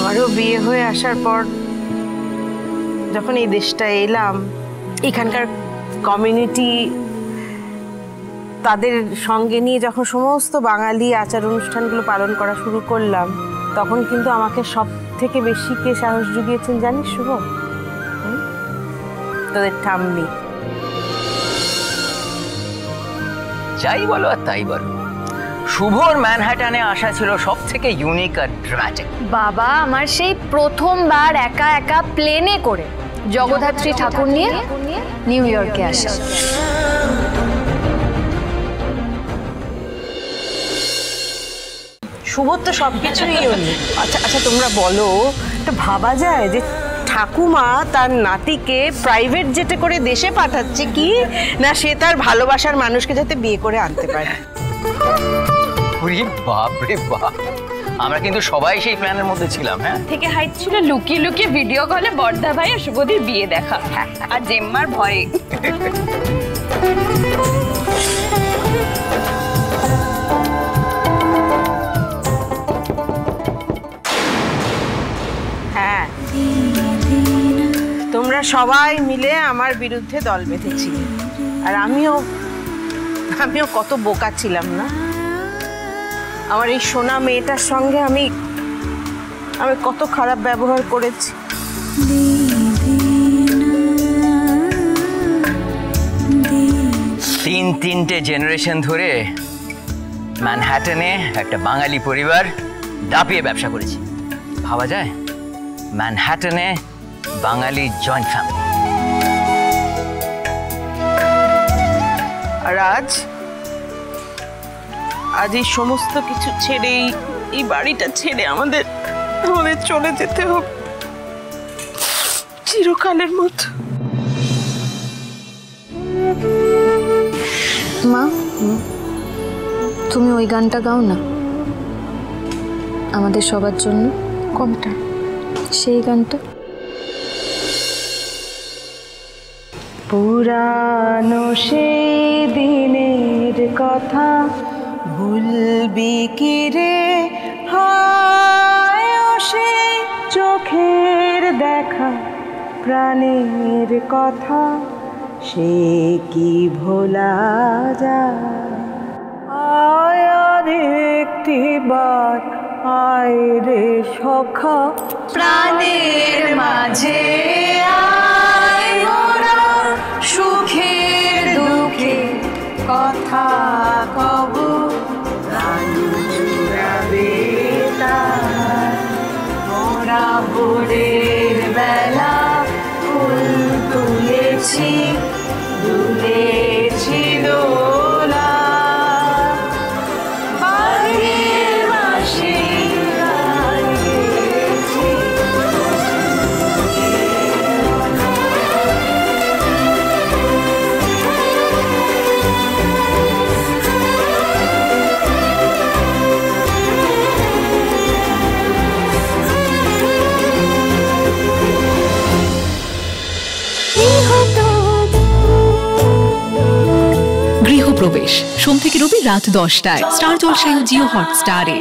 আমারও বিয়ে হয়ে আসার পর যখন এই দেশটা এলাম, এখানকার কমিউনিটি তাদের সঙ্গে নিয়ে যখন সমস্ত বাঙালি আচার অনুষ্ঠানগুলো পালন করা শুরু করলাম, তখন কিন্তু আমাকে সব থেকে বেশি কে সাহস জুগিয়েছেন জানিস শুভ? তোদের ঠাম্মি। যাই বলো আর তাই বলো, শুভর ম্যানহাটানে আসা ছিল সব থেকে ইউনিক আর ড্রামাটিক। বাবা আমার সেই প্রথমবার একা একা প্লেনে করে জগদ্ধাত্রী ঠাকুর নিয়ে নিউ ইয়র্কে আসা। শুভর তো সবকিছুই ইউনিক। আচ্ছা আচ্ছা, তোমরা বলো, এটা ভাবা যায় যে ঠাকুমা তার নাতিকে প্রাইভেট জেটে করে দেশে পাঠাচ্ছে কি না সে তার ভালোবাসার মানুষকে যাতে বিয়ে করে আনতে পারে? বাপ রে বাপ, আমরা কিন্তু সবাই সেই প্ল্যানের মধ্যে ছিলাম। হ্যাঁ, থেকে হাইট ছিল লুকিয়ে লুকিয়ে ভিডিও কলে বর্দা ভাই আর শুভদির বিয়ে দেখা, আর জেম্মার ভয়ে। হ্যাঁ, তোমরা সবাই মিলে আমার বিরুদ্ধে দল বেঁধেছিলে, আর আমিও কত বোকা ছিলাম না? আমার এই সোনা মেয়েটার সঙ্গে আমি কত খারাপ ব্যবহার করেছি। তিনটে জেনারেশন ধরে ম্যানহাটনে একটা বাঙালি পরিবার দাপিয়ে ব্যবসা করেছি। ভাবা যায় ম্যানহাটনে বাঙালি জয়েন্ট ফ্যামিলি। আর আজ এই সমস্ত কিছু ছেড়ে, এই বাড়িটা ছেড়ে আমাদের চলে যেতে হবে চিরকালের মতো। মা, তুমি ওই গানটা গাও না আমাদের সবার জন্য। কোনটা? সেই গানটা। পুরানো সেই দিনের কথা ভুলবি কি রে, হায় সে চোখের দেখা প্রাণের কথা সে কি ভোলা যায়? আয় আর একটি বার আয় রে সখা প্রাণের মাঝে আয়, মোরা সুখের দুঃখে কথা কব, প্রাণ জুড়াবে তার। মোরা ভোরের বেলা ফুল তুলেছি, দুলেছি দোলা, বাড়ির বাঁশি গৃহপ্রবেশ সোম থেকে রবি রাত 10টায় স্টার জলসায় ও জিও হটস্টারে।